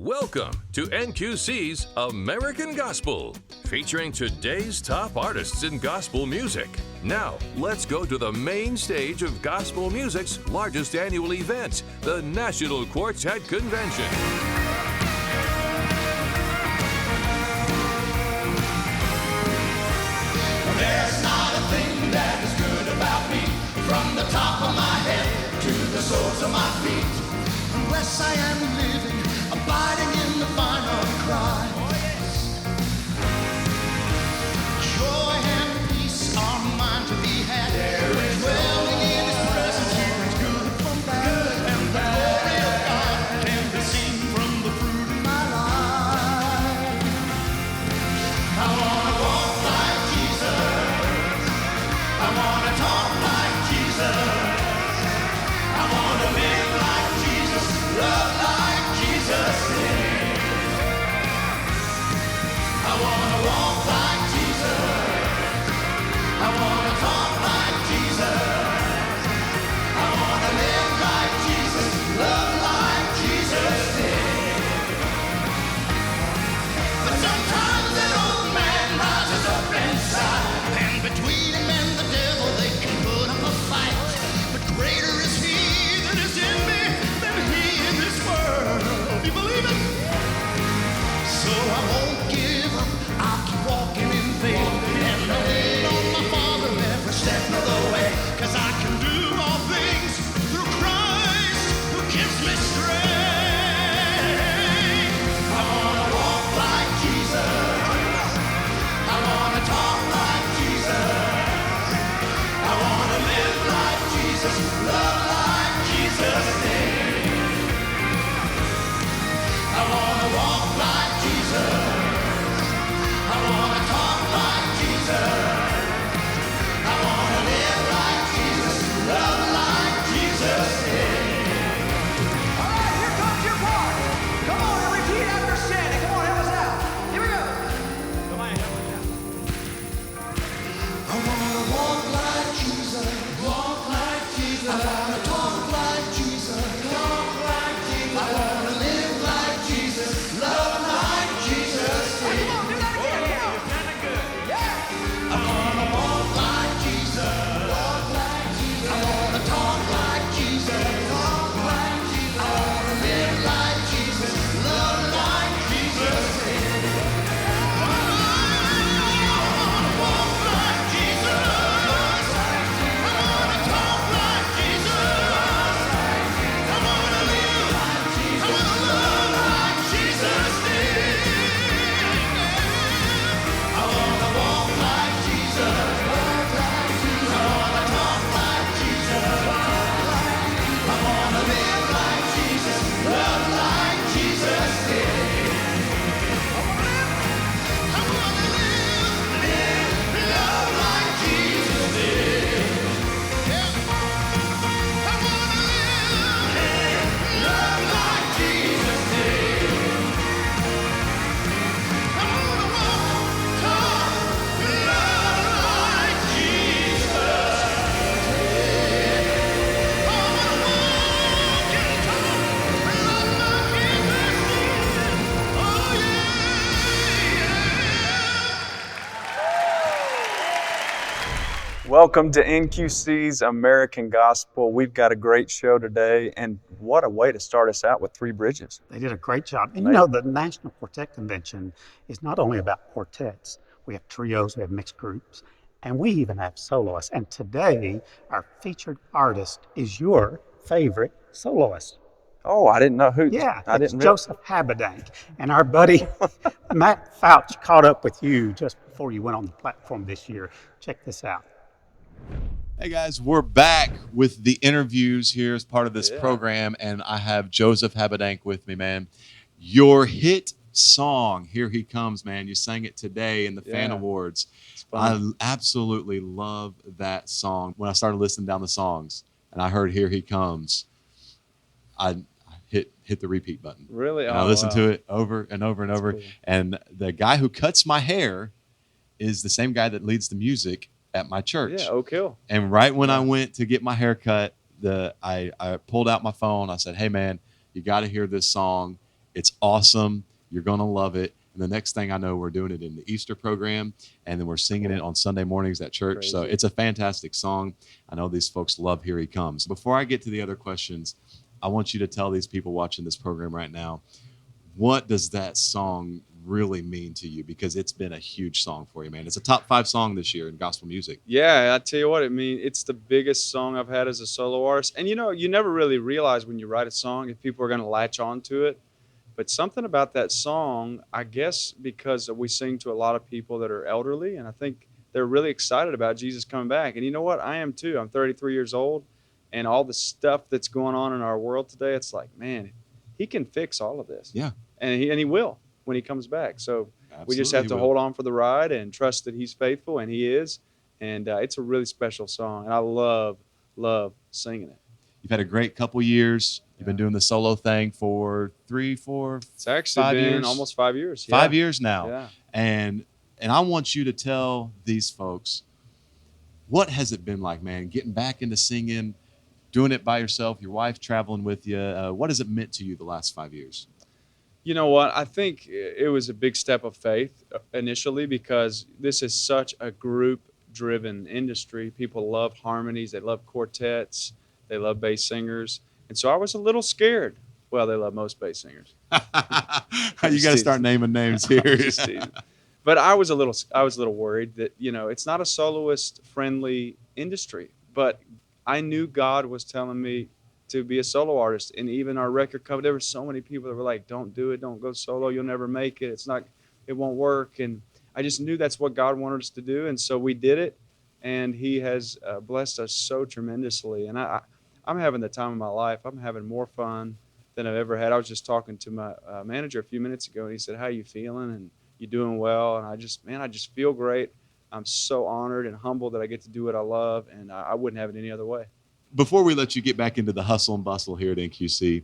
Welcome to NQC's American Gospel, featuring today's top artists in gospel music. Now, let's go to the main stage of gospel music's largest annual event, the National Quartet Convention. There's not a thing that is good about me, from the top of my head to the soles of my feet, unless I am living, abiding in the final cry. Joy and peace are mine to be had. Dwelling in His presence, He is good from bad, and the glory of God can be seen from the fruit of my life. I wanna walk like Jesus. I wanna talk like Jesus. I wanna live like Jesus, love like Jesus did. I wanna walk like Jesus. I wanna talk like Jesus. I wanna live like Jesus, love like Jesus did. But sometimes an old man rises up inside, and between him and the devil they can put up a fight. But greater is He that is in me than he in this world. You believe it? So I won't give up. I'll keep walking in faith, and I'll lean on my Father every step of the way. 'Cause I can do all things through Christ who gives me strength. I wanna walk like Jesus. I wanna talk like Jesus. I wanna live like Jesus, love like Jesus did. I wanna walk like Jesus. I wanna talk like Jesus. I wanna live like Jesus, love like Jesus did. All right, here comes your part. Come on and repeat after Sandy. Come on, help us out. Here we go. Come on, help us out. I wanna walk like Jesus. Walk like Jesus. I wanna talk like Jesus. Talk like Jesus. I wanna live like Jesus. Love like Jesus did. Come on, do that again. Yeah. I wanna walk like Jesus. Walk like Jesus. I wanna talk like Jesus. Talk like Jesus. I wanna live like Jesus. Love like Jesus did. I wanna walk like Jesus. I wanna talk like Jesus. I wanna live like Jesus. I wanna love like Jesus did. I wanna walk like Jesus. I wanna talk like Jesus. I wanna live like Jesus. Love like Jesus did. I wanna live, love like Jesus did. Yeah. I wanna live, love like Jesus did. I wanna walk, talk, love like Jesus did. I wanna walk and talk, love like Jesus did. Oh yeah. Welcome to NQC's American Gospel. We've got a great show today, and what a way to start us out with Three Bridges. They did a great job. And you know, the National Quartet Convention is not only about quartets. We have trios, we have mixed groups, and we even have soloists. And today, our featured artist is your favorite soloist. Oh, I didn't know who. Yeah, I it's didn't. Joseph Habedank. And our buddy Matt Fouch caught up with you just before you went on the platform this year. Check this out. Hey guys, we're back with the interviews here as part of this program, and I have Joseph Habedank with me, man. Your hit song, Here He Comes, man. You sang it today in the Fan Awards. I absolutely love that song. When I started listening down the songs and I heard Here He Comes, I hit the repeat button. Really? And I listened to it over and over and over. Cool. And the guy who cuts my hair is the same guy that leads the music at my church. Yeah, Oak Hill. And right when I went to get my hair cut, I pulled out my phone. I said, hey, man, you got to hear this song. It's awesome. You're going to love it. And the next thing I know, we're doing it in the Easter program, and then we're singing it on Sunday mornings at church. Crazy. So it's a fantastic song. I know these folks love Here He Comes. Before I get to the other questions, I want you to tell these people watching this program right now, what does that song really mean to you? Because it's been a huge song for you, man. It's a top 5 song this year in gospel music. Yeah, I tell you what, it's the biggest song I've had as a solo artist. And you never really realize when you write a song if people are going to latch on to it. But something about that song, I guess because we sing to a lot of people that are elderly, and I think they're really excited about Jesus coming back. And you know what? I am too. I'm 33 years old, and all the stuff that's going on in our world today, it's like, man, he can fix all of this. Yeah. And he will when he comes back. So we just Absolutely have to will. hold on for the ride and trust that he's faithful, and he is. And it's a really special song, and I love singing it. You've had a great couple years. You've been doing the solo thing for 3, 4, It's actually 5 been years. almost 5 years. 5 Yeah. years now. Yeah. And I want you to tell these folks, what has it been like, man, getting back into singing, doing it by yourself, your wife traveling with you? What has it meant to you the last 5 years? You know what? I think it was a big step of faith initially because this is such a group-driven industry. People love harmonies. They love quartets. They love bass singers. And so I was a little scared. Well, they love most bass singers. You got to start naming names here. Just teasing. But I was a little worried that, it's not a soloist-friendly industry. But I knew God was telling me to be a solo artist. And even our record company, there were so many people that were like, don't do it, don't go solo, you'll never make it. It won't work. And I just knew that's what God wanted us to do. And so we did it. And he has blessed us so tremendously. And I'm having the time of my life. I'm having more fun than I've ever had. I was just talking to my manager a few minutes ago, and he said, how you feeling? And you doing well? And I just feel great. I'm so honored and humbled that I get to do what I love, and I wouldn't have it any other way. Before we let you get back into the hustle and bustle here at NQC,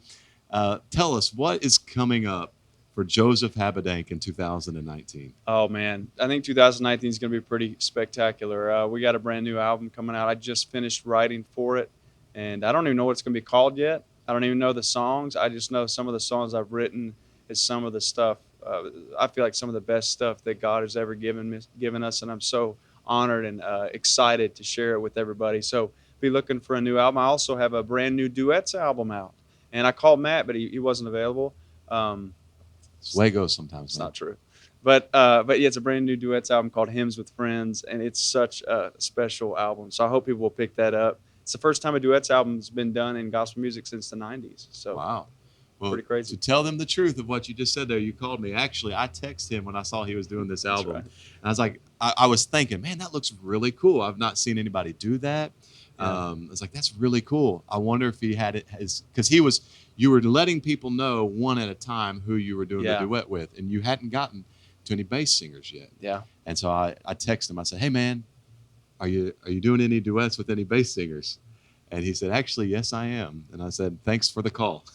tell us what is coming up for Joseph Habedank in 2019. Oh, man. I think 2019 is going to be pretty spectacular. We got a brand new album coming out. I just finished writing for it, and I don't even know what it's going to be called yet. I don't even know the songs. I just know some of the songs I've written is some of the stuff. I feel like some of the best stuff that God has ever given us, and I'm so honored and excited to share it with everybody. So be looking for a new album. I also have a brand new duets album out, and I called Matt, but he wasn't available. It's the way it goes sometimes. It's not true. But yeah, it's a brand new duets album called Hymns with Friends, and it's such a special album. So I hope people will pick that up. It's the first time a duets album's been done in gospel music since the 90s. So wow. Well, pretty crazy. To tell them the truth of what you just said there, you called me. Actually, I texted him when I saw he was doing this album. right. And I was like, I was thinking, man, that looks really cool. I've not seen anybody do that. Yeah. I was like, that's really cool. I wonder if he had it because you were letting people know one at a time who you were doing the duet with, and you hadn't gotten to any bass singers yet. Yeah. And so I texted him. I said, hey, man, are you doing any duets with any bass singers? And he said, actually, yes, I am. And I said, thanks for the call.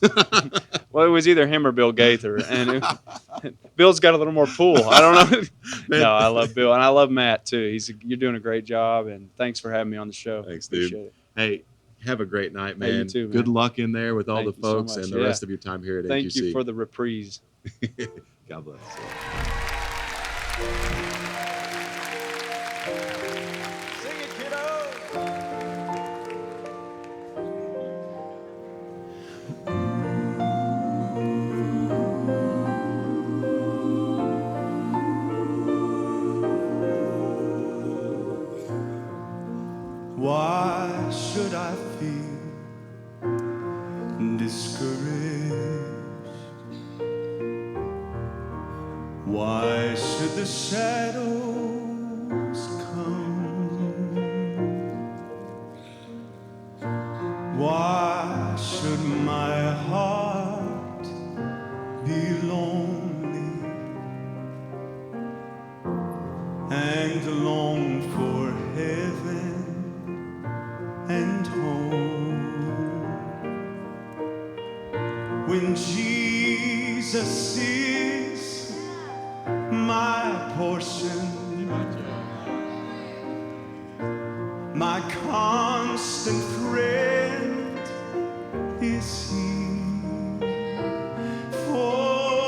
Well, it was either him or Bill Gaither, and Bill's got a little more pull. I don't know. No, I love Bill, and I love Matt too. You're doing a great job, and thanks for having me on the show. Thanks, dude. Appreciate it. Hey, have a great night, man. Hey, you too, man. Good luck in there with all Thank the you so folks much. and the Yeah. rest of your time here at Thank NQC. you for the reprise. God bless. Sing it, kiddo. Why should I feel discouraged? Why should the shadows come? Why should my heart be lonely and long for heaven and home when Jesus is my portion, my constant friend is He. For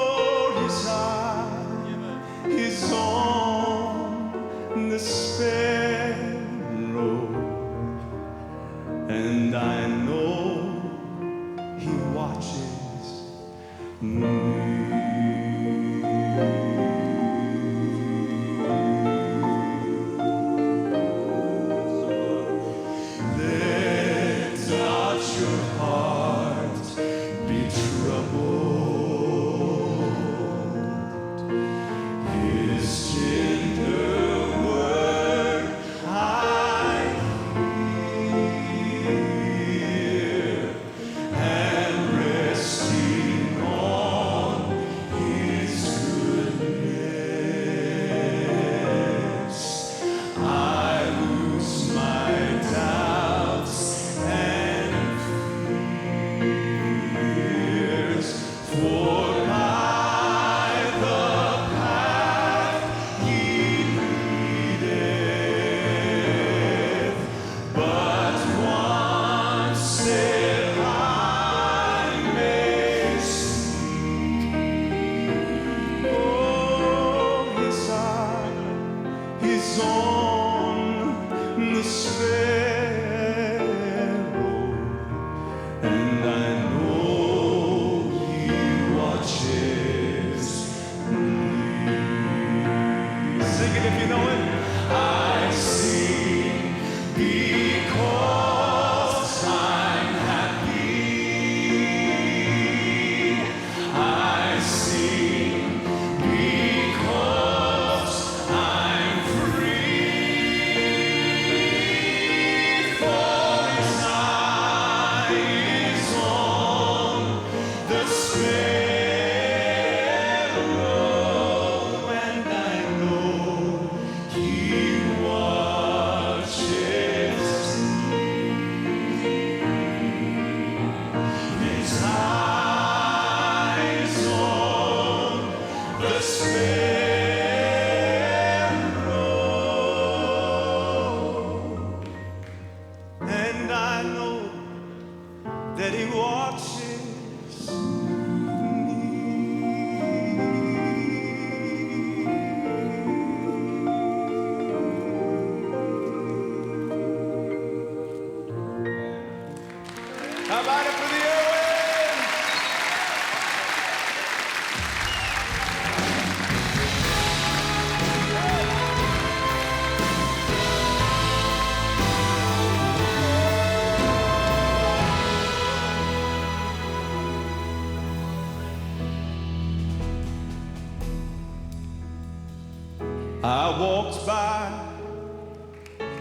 I walked by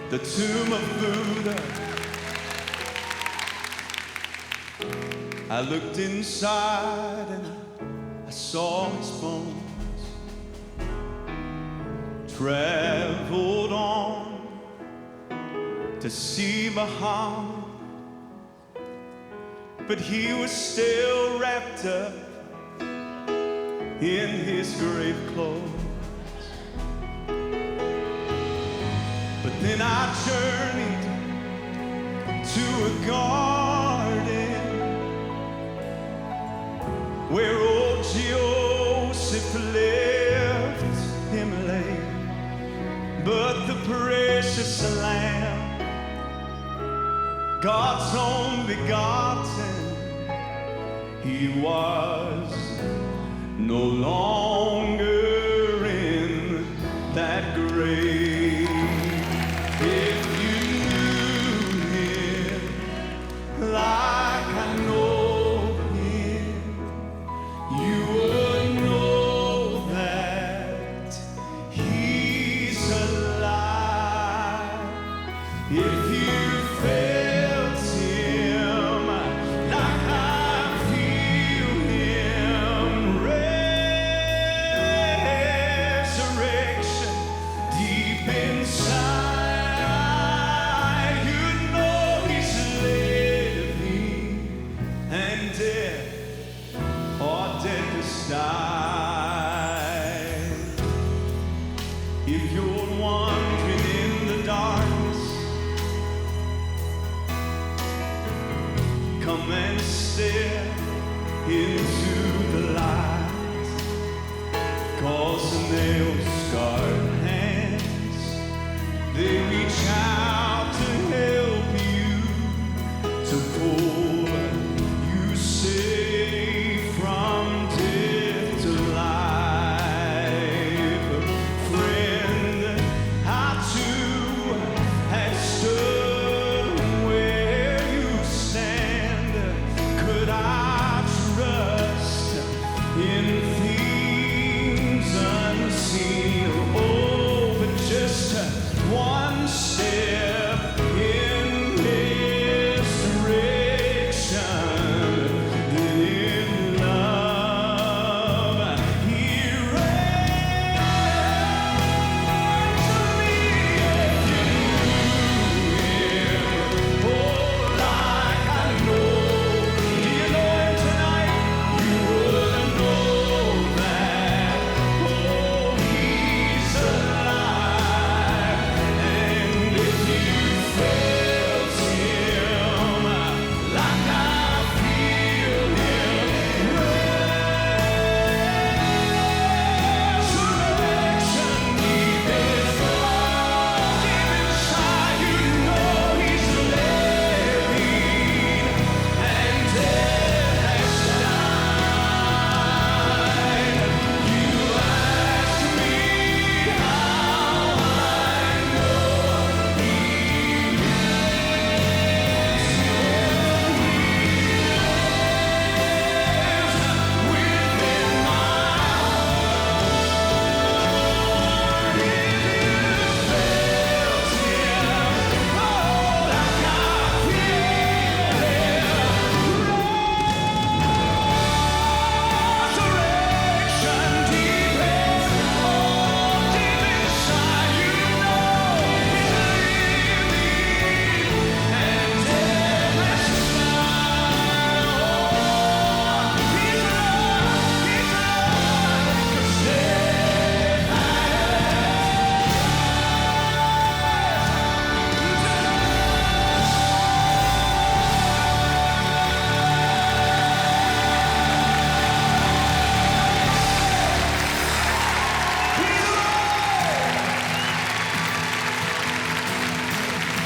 the tomb of Buddha. I looked inside and I saw his bones. Traveled on to see Muhammad, but he was still wrapped up in his grave clothes. But then I journeyed to a garden where old Joseph left him lay. But the precious Lamb, God's own begotten, he was no longer in that grave. If you knew him like I know him, you would know that he's alive. If you felt him like I feel him, resurrection deep inside, you know he's living, and death or deathless died. If you're wandering in the darkness, come and step into the light, 'cause the nail-scarred hands, they reach out to help you, to pull you safe from death to life. Friend, I too had stood where you stand. Could I trust in things unseen? Oh, but just one step in his direction, then in love he ran to me. If you knew him, oh, like I know, do you know him tonight? You would know that, oh, he's alive. And if you felt him like I feel him, resurrection deep inside, you know he's living, and death has died. You ask me how I know he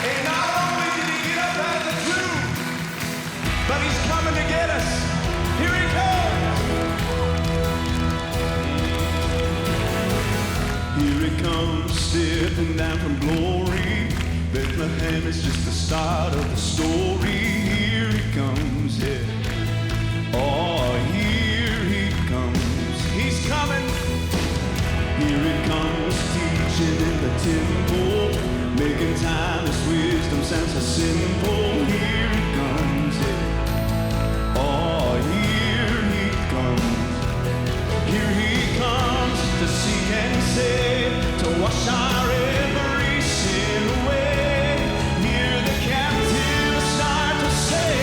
And not only did he get up out of the tomb, but he's coming to get us. Here he comes. Here he comes, stepping down from glory. Bethlehem is just the start of the story. Here he comes, yeah. Oh, here he comes. He's coming. Here he comes, teaching preaching in the temple, making time as wisdom sounds so simple. Here he comes, yeah. Oh, here he comes. Here he comes to seek and save, to wash our every sin away. Hear the captive start to say,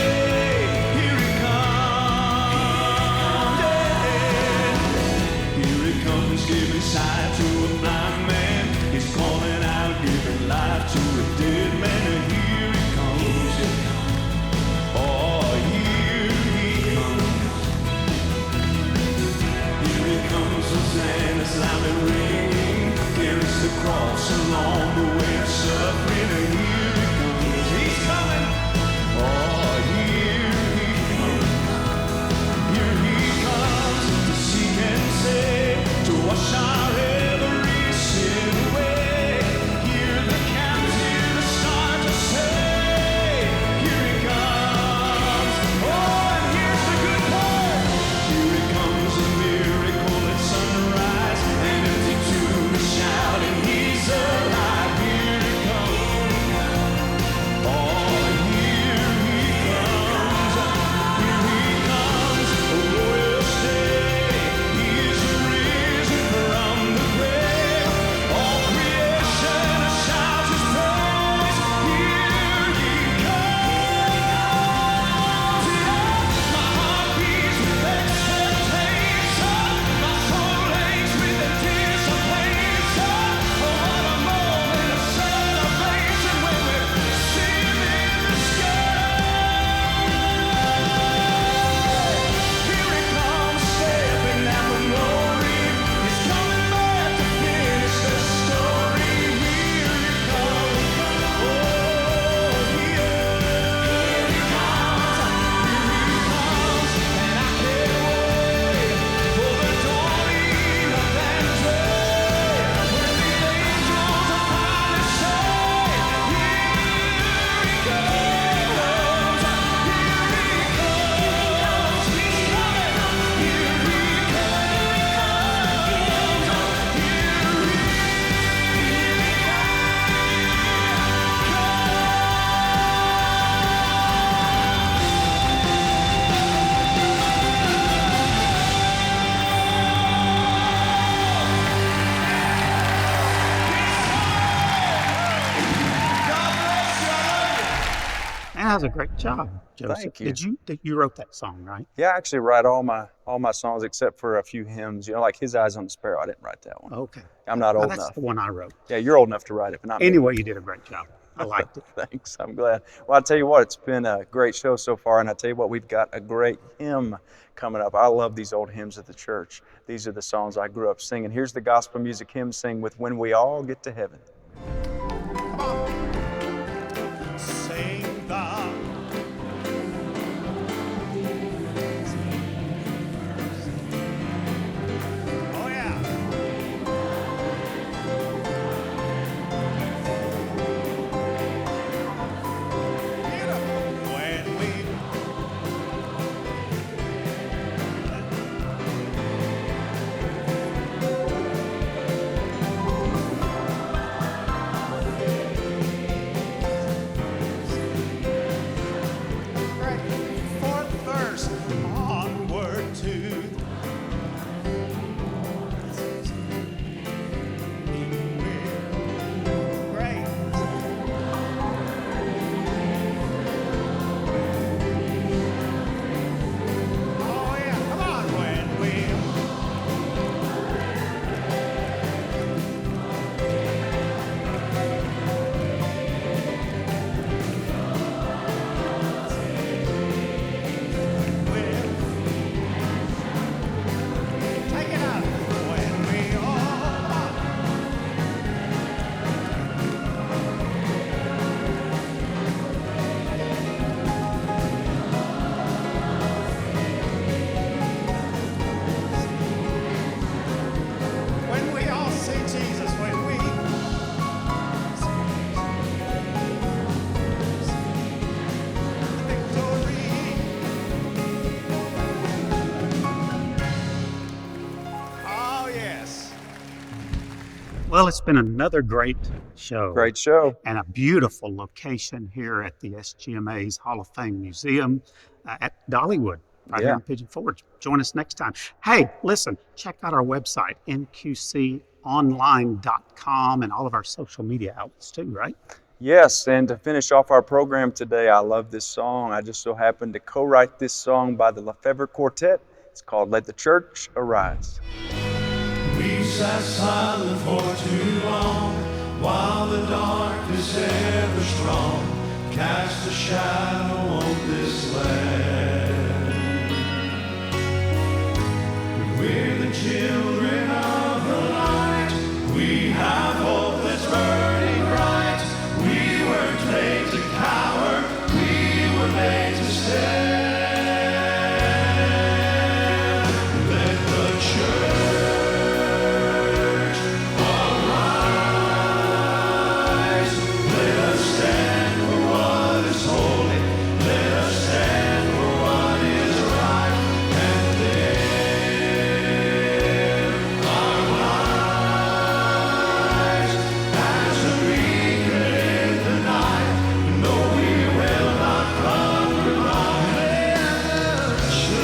here he comes, yeah. Here he comes, giving sight to a blind man. He's calling out, giving life to a dead man. And here he comes, yeah. Oh, here he comes. Here he comes, Hosanna's loudly ringing, carries the cross along the way of suffering. And here he comes, he's coming. Oh, here he comes. Here he comes to seek and save, to wash our every sin away. Hear the captive start to say, here he comes. Oh, and here's the good part. Here he comes, a miracle at sunrise, an empty tomb shouting, he's alive. Here he comes. Oh, here he comes. Here he comes, a royal stay. He is risen from the grave. All creation shouts his praise. Here he comes. My heart beats with expectation. My soul aches with anticipation. Oh, what a moment of celebration when we're singing in the sky. Here he comes, stepping out from glory. He's coming back to finish the story. Here he comes. Oh, here he comes. And I can't wait for the dawning of that day when the angels will finally say, here he comes. Here he comes. He's coming. Here he And that was a great job, Joseph. Thank you. Did you wrote that song, right? Yeah, I actually write all my songs except for a few hymns. You know, like His Eyes on the Sparrow. I didn't write that one. Okay. I'm not Well, old that's enough. the one I wrote. Yeah, you're old enough to write it, but not me. Anyway, you did a great job. I liked it. Thanks. I'm glad. Well, I tell you what, it's been a great show so far, and I tell you what, we've got a great hymn coming up. I love these old hymns at the church. These are the songs I grew up singing. Here's the gospel music hymn sing with "When We All Get to Heaven." Sing the oh yeah. When we Well, it's been another great show. Great show. And a beautiful location here at the SGMA's Hall of Fame Museum at Dollywood, right here Yeah. in Pigeon Forge. Join us next time. Hey, listen, check out our website, nqconline.com, and all of our social media outlets too, right? Yes, and to finish off our program today, I love this song. I just so happened to co-write this song by the Lefevre Quartet. It's called Let the Church Arise. We sat silent for too long, while the darkness ever strong cast a shadow on this land. We're the children of the light. We have hope that's burning bright. We weren't made to cower. We were made to stand. Let the church arise. Let us stand for what is holy. Let us stand for what is right. And live our lives as a beacon in the night. No, we will not compromise.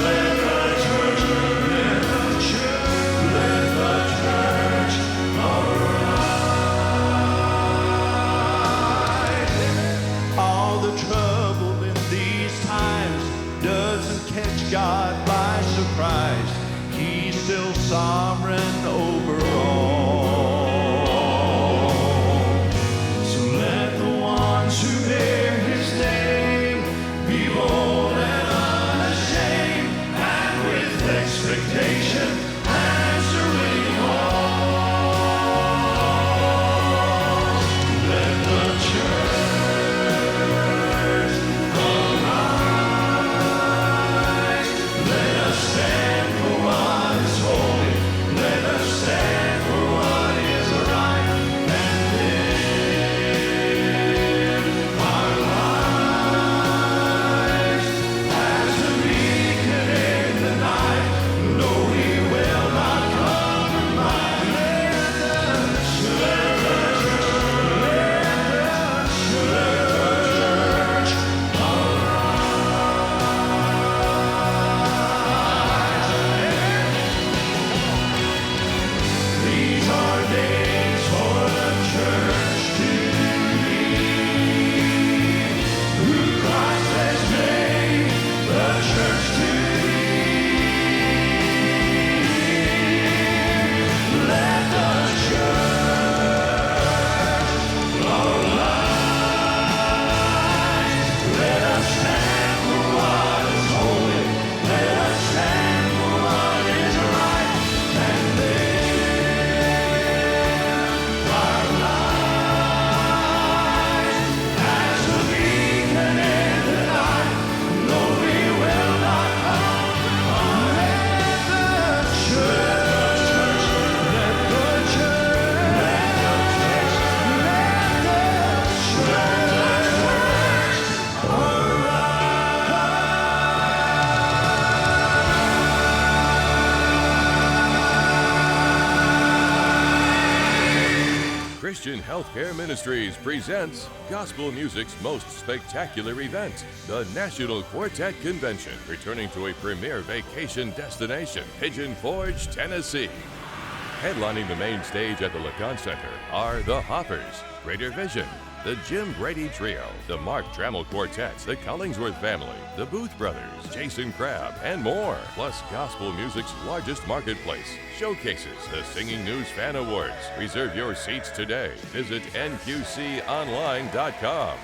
Let the church, let the church, let the church arise. All the trouble in these times doesn't catch God by surprise. He's still sovereign over all. So let the ones who bear his name be bold and unashamed, and with expectation answering all. Let the church arise. Let us stand for what is holy. Let us stand for what is right. And live our lives as a beacon in the night. No, we will not compromise. Let the church These are days for the church to lead, who Christ has made the church to lead. Let the church arise. Let us stand for what is holy. Let us stand for what is right. And live our lives as a beacon in the night. No, we will not compromise. Let the church, let the church, let the church Christian Healthcare Ministries presents gospel music's most spectacular event, the National Quartet Convention, returning to a premier vacation destination, Pigeon Forge, Tennessee. Headlining the main stage at the LeConte Center are the Hoppers, Greater Vision, the Jim Grady Trio, the Mark Trammell Quartets, the Collingsworth Family, the Booth Brothers, Jason Crabb, and more. Plus gospel music's largest marketplace showcases the Singing News Fan Awards. Reserve your seats today. Visit nqconline.com.